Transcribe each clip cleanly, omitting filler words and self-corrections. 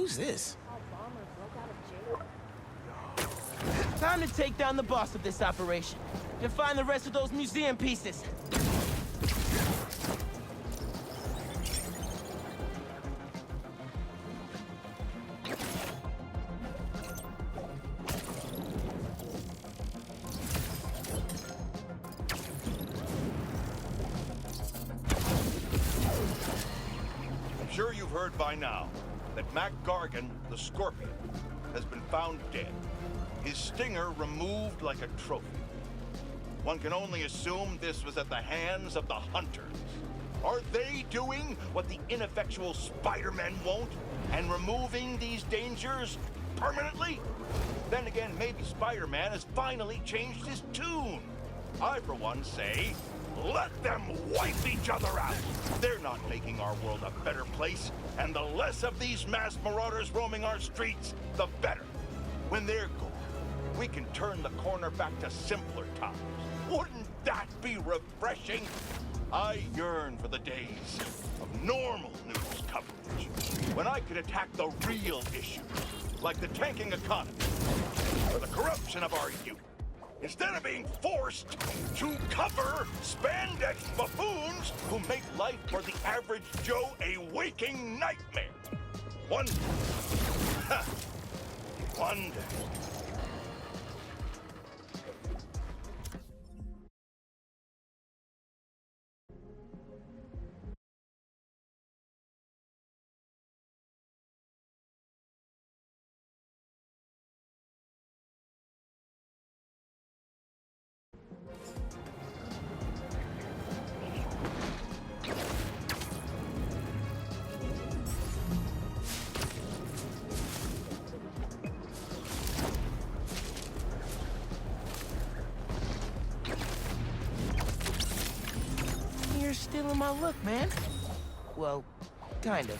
Who's this? Time to take down the boss of this operation and find the rest of those museum pieces. I'm sure you've heard by now that Mac Gargan, the Scorpion, has been found dead. His stinger removed like a trophy. One can only assume this was at the hands of the hunters. Are they doing what the ineffectual Spider-Men won't and removing these dangers permanently? Then again, maybe Spider-Man has finally changed his tune. I, for one, say, let them wipe each other out. They're not making our world a better place, and the less of these mass marauders roaming our streets, the better. When they're gone, we can turn the corner back to simpler times. Wouldn't that be refreshing? I yearn for the days of normal news coverage, when I could attack the real issues, like the tanking economy, or the corruption of our youth, instead of being forced to cover spandex buffoons who make life for the average Joe a waking nightmare. One day. You're stealing my look, man. Well, kind of.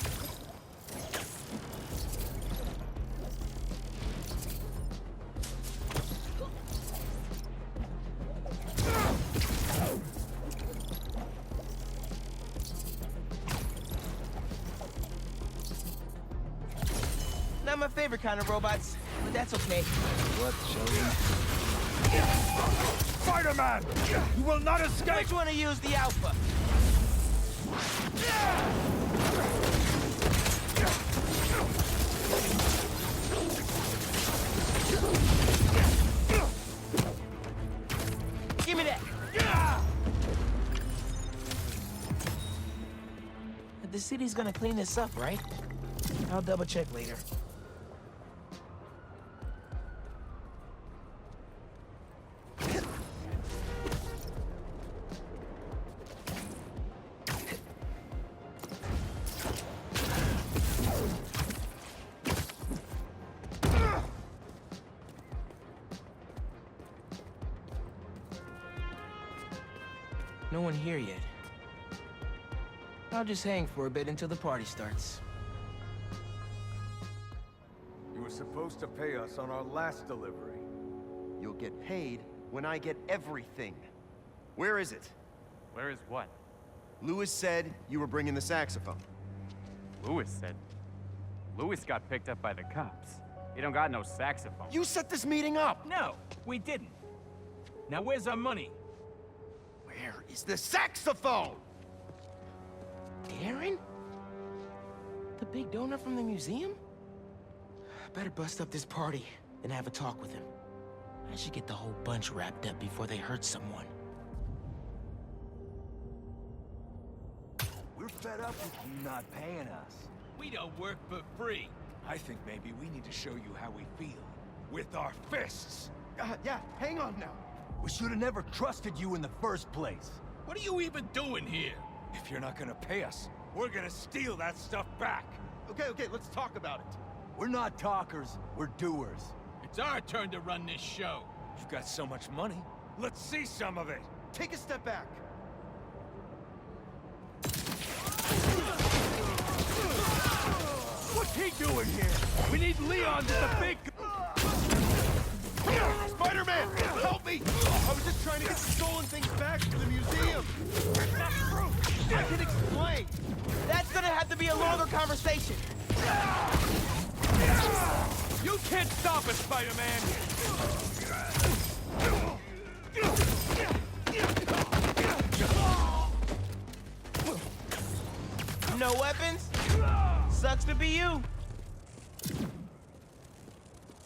Not my favorite kind of robots, but that's okay. What shall we... Spider-Man! You will not escape! Which one to use the Alpha? Give me that! The city's gonna clean this up, right? I'll double check later. No one here yet. I'll just hang for a bit until the party starts. You were supposed to pay us on our last delivery. You'll get paid when I get everything. Where is it? Where is what? Lewis said you were bringing the saxophone. Lewis said. Lewis got picked up by the cops. He don't got no saxophone. You set this meeting up! No, we didn't. Now where's our money? Where is the saxophone? Aaron? The big donor from the museum? Better bust up this party and have a talk with him. I should get the whole bunch wrapped up before they hurt someone. We're fed up with you not paying us. We don't work for free. I think maybe we need to show you how we feel. With our fists! Yeah, hang on now. We should have never trusted you in the first place. What are you even doing here? If you're not gonna pay us, we're gonna steal that stuff back. Okay, let's talk about it. We're not talkers, we're doers. It's our turn to run this show. You've got so much money. Let's see some of it. Take a step back. What's he doing here? We need Leon to the big... Spider-Man, help me! I was just trying to get the stolen things back to the museum. That's true! I can explain. That's gonna have to be a longer conversation. You can't stop us, Spider-Man! No weapons? Sucks to be you.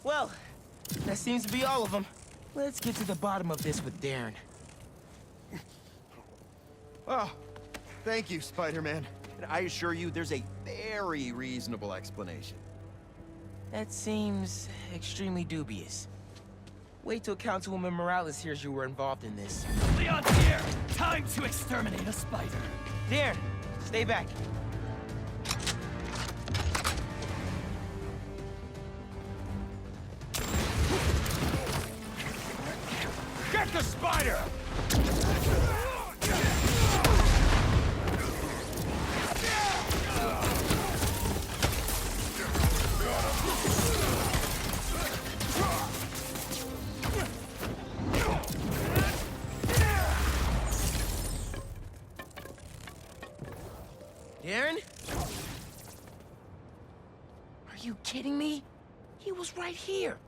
Well, that seems to be all of them. Let's get to the bottom of this with Darren. Oh, thank you, Spider-Man. And I assure you, there's a very reasonable explanation. That seems extremely dubious. Wait till Councilwoman Morales hears you were involved in this. Leon's here! Time to exterminate a spider! Darren, stay back. Get the spider! Darren? Are you kidding me? He was right here.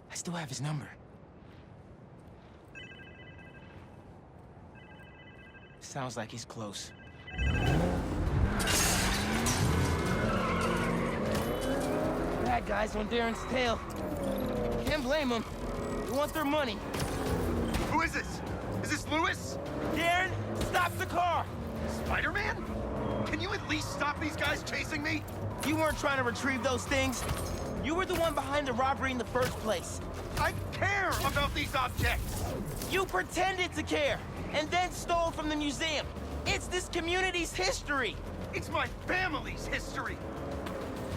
I still have his number. Sounds like he's close. Bad guys on Darren's tail. Can't blame them. They want their money. Who is this? Is this Lewis? Darren, stop the car! Spider-Man? Can you at least stop these guys chasing me? You weren't trying to retrieve those things. You were the one behind the robbery in the first place. I care about these objects! You pretended to care, and then stole from the museum. It's this community's history. It's my family's history!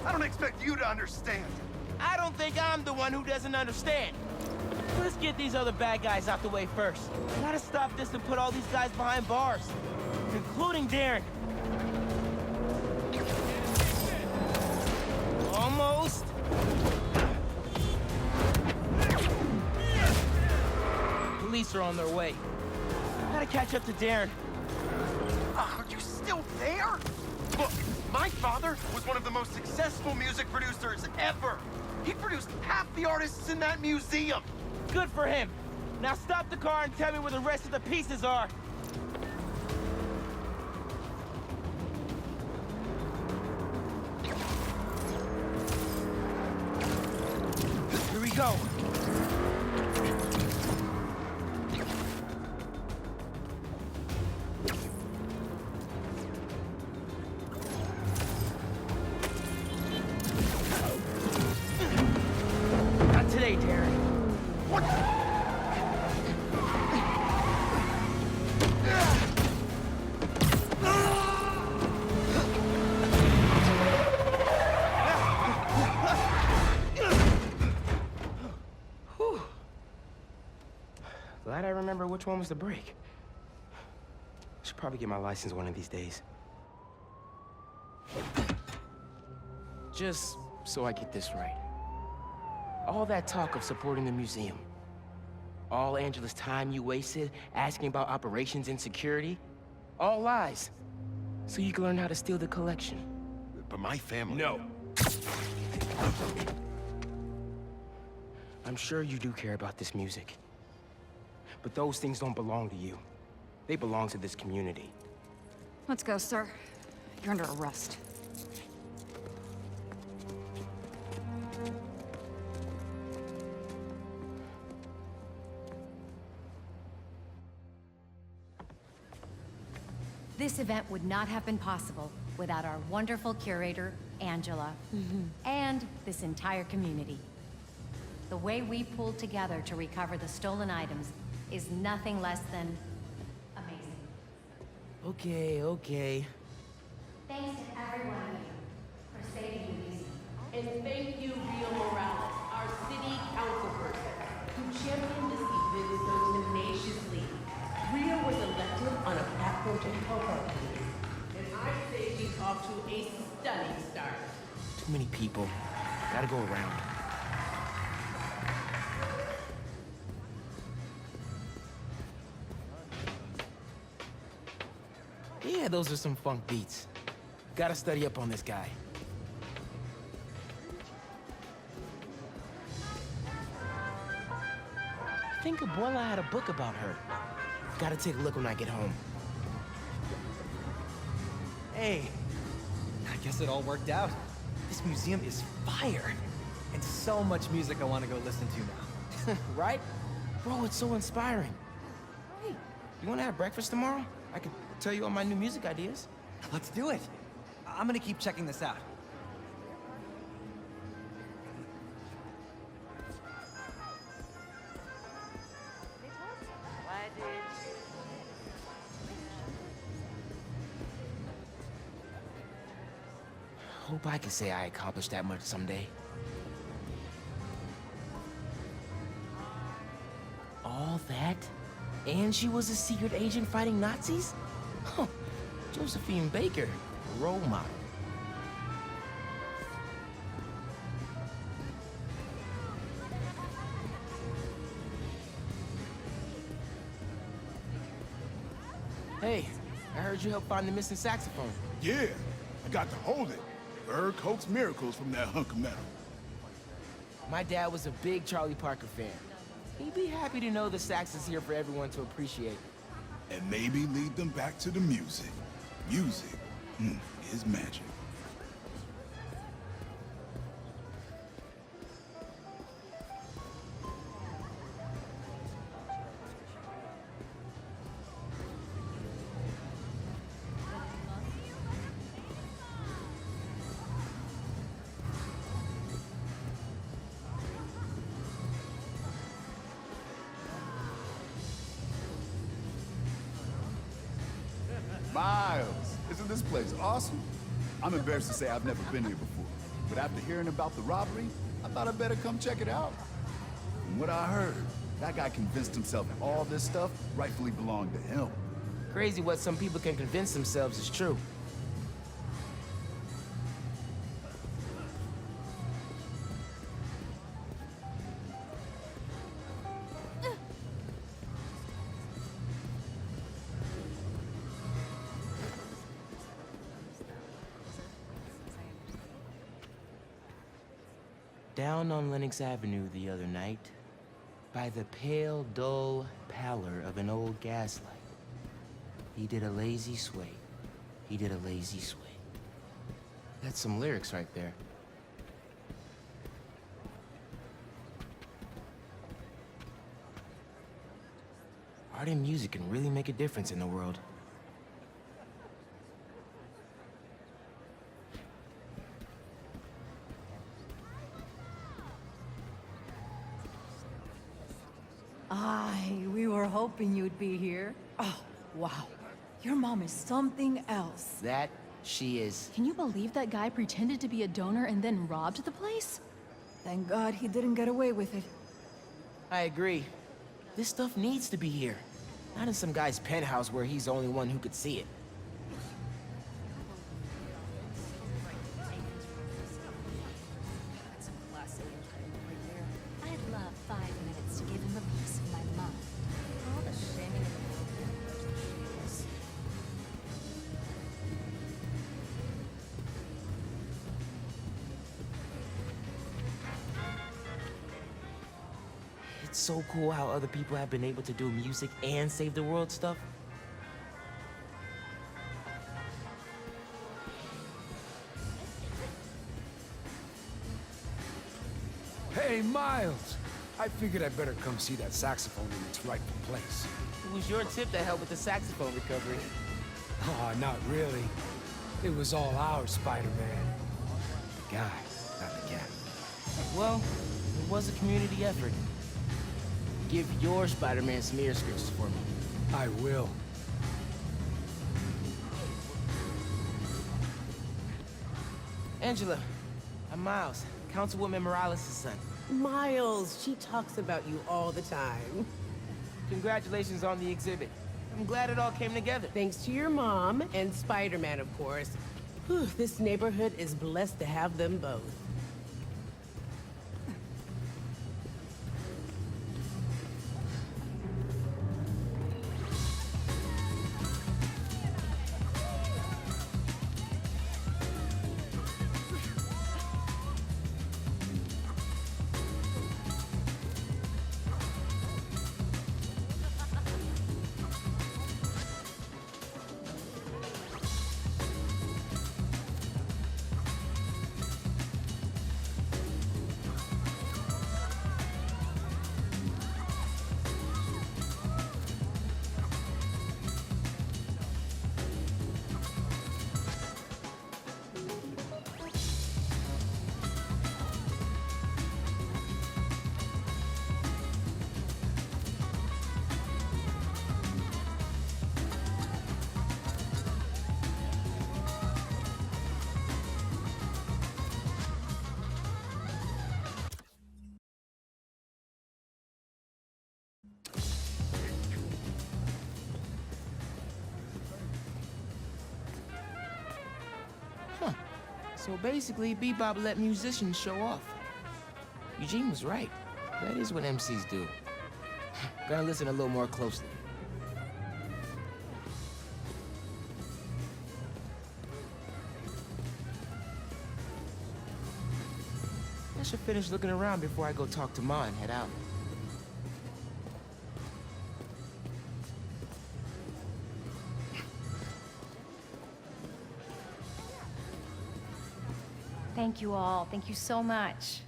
I don't expect you to understand. I don't think I'm the one who doesn't understand. Let's get these other bad guys out the way first. Gotta stop this and put all these guys behind bars, including Darren. Almost. Police are on their way. Gotta catch up to Darren. Are you still there? Look, my father was one of the most successful music producers ever. He produced half the artists in that museum. Good for him. Now stop the car and tell me where the rest of the pieces are. Here we go. Not today, Darren. What? Whew. Glad I remember which one was the break. Should probably get my license one of these days. Just so I get this right. All that talk of supporting the museum, all Angela's time you wasted asking about operations and security, all lies. So you can learn how to steal the collection. But my family... No. I'm sure you do care about this music. But those things don't belong to you. They belong to this community. Let's go, sir. You're under arrest. This event would not have been possible without our wonderful curator, Angela, and this entire community. The way we pulled together to recover the stolen items is nothing less than amazing. Okay. Thanks to every one of you for saving the museum. And thank you, Rio Morales, our city councilperson, who championed this event so tenaciously. Rio was elected on a platform to help our community, and I say she's off to a stunning start. Too many people. Gotta go around. Yeah, those are some funk beats. Gotta study up on this guy. think Abuela had a book about her. Gotta take a look when I get home. Hey, I guess it all worked out. This museum is fire. And so much music I want to go listen to now. Right? Bro, it's so inspiring. Hey, you wanna have breakfast tomorrow? I could tell you all my new music ideas. Let's do it. I'm gonna keep checking this out. Hope I can say I accomplished that much someday. All that? And she was a secret agent fighting Nazis? Huh. Josephine Baker, role model. Hey, I heard you helped find the missing saxophone. Yeah, I got to hold it. Bird coaxed miracles from that hunk of metal. My dad was a big Charlie Parker fan. He'd be happy to know the sax is here for everyone to appreciate. And maybe lead them back to the music. Music is magic. Miles, isn't this place awesome? I'm embarrassed to say I've never been here before, but after hearing about the robbery, I thought I'd better come check it out. From what I heard, that guy convinced himself all this stuff rightfully belonged to him. Crazy what some people can convince themselves is true. Down on Lenox Avenue the other night, by the pale, dull pallor of an old gaslight, he did a lazy sway. He did a lazy sway. That's some lyrics right there. Art and music can really make a difference in the world. We were hoping you'd be here. Oh, wow. Your mom is something else. That she is. Can you believe that guy pretended to be a donor and then robbed the place? Thank God he didn't get away with it. I agree. This stuff needs to be here. Not in some guy's penthouse where he's the only one who could see it. I'd love 5 minutes to give him a piece of my mind. All the shaming in the world. It's so cool how other people have been able to do music and save the world stuff. Hey, Miles! I figured I'd better come see that saxophone in its rightful place. It was your tip that helped with the saxophone recovery. Aw, not really. It was all ours, Spider-Man. The guy, not the cat. Well, it was a community effort. Give your Spider-Man some ear scratches for me. I will. Angela, I'm Miles, Councilwoman Morales' son. Miles, she talks about you all the time. Congratulations on the exhibit. I'm glad it all came together. Thanks to your mom and Spider-Man, of course. Whew, this neighborhood is blessed to have them both. So basically, Bebop let musicians show off. Eugene was right. That is what MCs do. Gotta listen a little more closely. I should finish looking around before I go talk to Ma and head out. Thank you all. Thank you so much.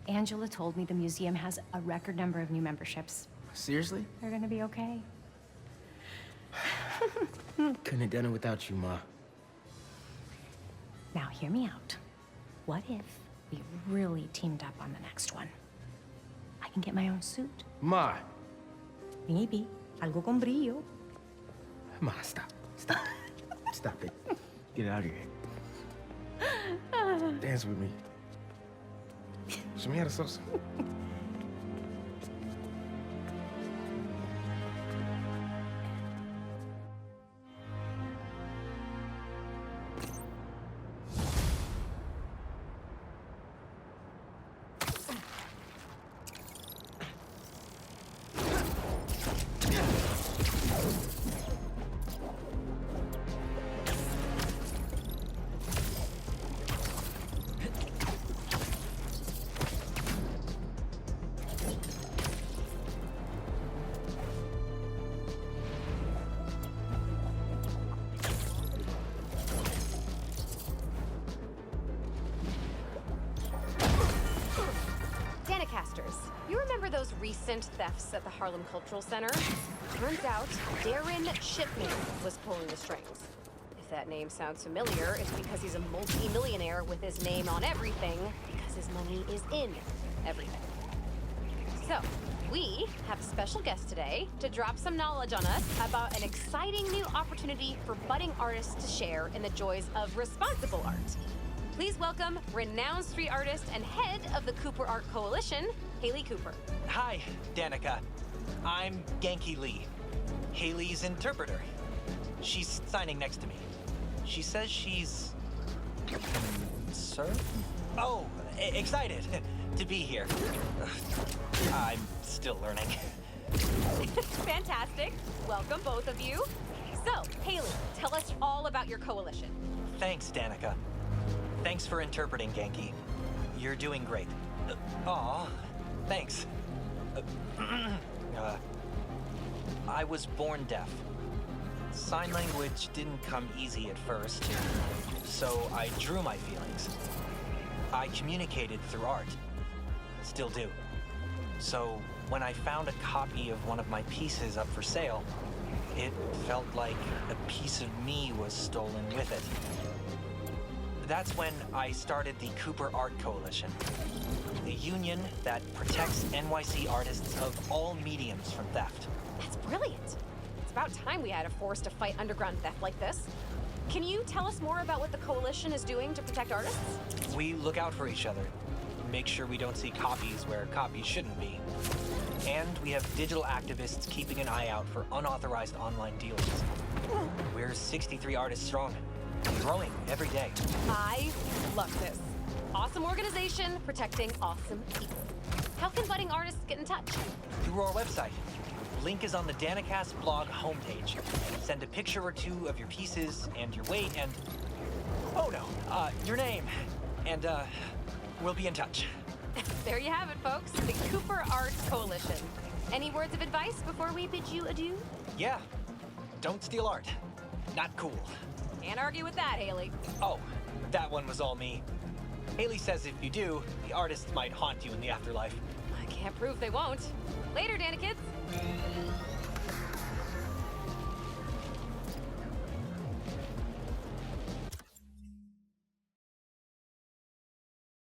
Angela told me the museum has a record number of new memberships. Seriously? They're gonna be okay. Couldn't have done it without you, Ma. Now, hear me out. What if we really teamed up on the next one? I can get my own suit. Ma! Maybe. Algo con brillo. Ma, stop. Stop. Stop it. Get out of here. Dance with me. Show me how to salsa. You remember those recent thefts at the Harlem Cultural Center? Turns out Darren Shipman was pulling the strings. If that name sounds familiar, it's because he's a multi-millionaire with his name on everything, because his money is in everything. So, we have a special guest today to drop some knowledge on us about an exciting new opportunity for budding artists to share in the joys of responsible art. Please welcome renowned street artist and head of the Cooper Art Coalition, Haley Cooper. Hi, Danica. I'm Genki Lee, Haley's interpreter. She's signing next to me. She says she's... Sir? Oh, excited to be here. I'm still learning. Fantastic. Welcome, both of you. So, Haley, tell us all about your coalition. Thanks, Danica. Thanks for interpreting, Genki. You're doing great. Aw, thanks. I was born deaf. Sign language didn't come easy at first, so I drew my feelings. I communicated through art. Still do. So when I found a copy of one of my pieces up for sale, it felt like a piece of me was stolen with it. That's when I started the Cooper Art Coalition, a union that protects NYC artists of all mediums from theft. That's brilliant. It's about time we had a force to fight underground theft like this. Can you tell us more about what the coalition is doing to protect artists? We look out for each other, make sure we don't see copies where copies shouldn't be. And we have digital activists keeping an eye out for unauthorized online dealers. We're 63 artists strong, growing every day. I love this. Awesome organization protecting awesome people. How can budding artists get in touch? Through our website. Link is on the Danicast blog homepage. Send a picture or two of your pieces and your weight and... oh no, your name. And, we'll be in touch. There you have it, folks. The Cooper Art Coalition. Any words of advice before we bid you adieu? Yeah. Don't steal art. Not cool. Can't argue with that, Haley. Oh, that one was all me. Haley says if you do, the artists might haunt you in the afterlife. I can't prove they won't. Later, Dana kids.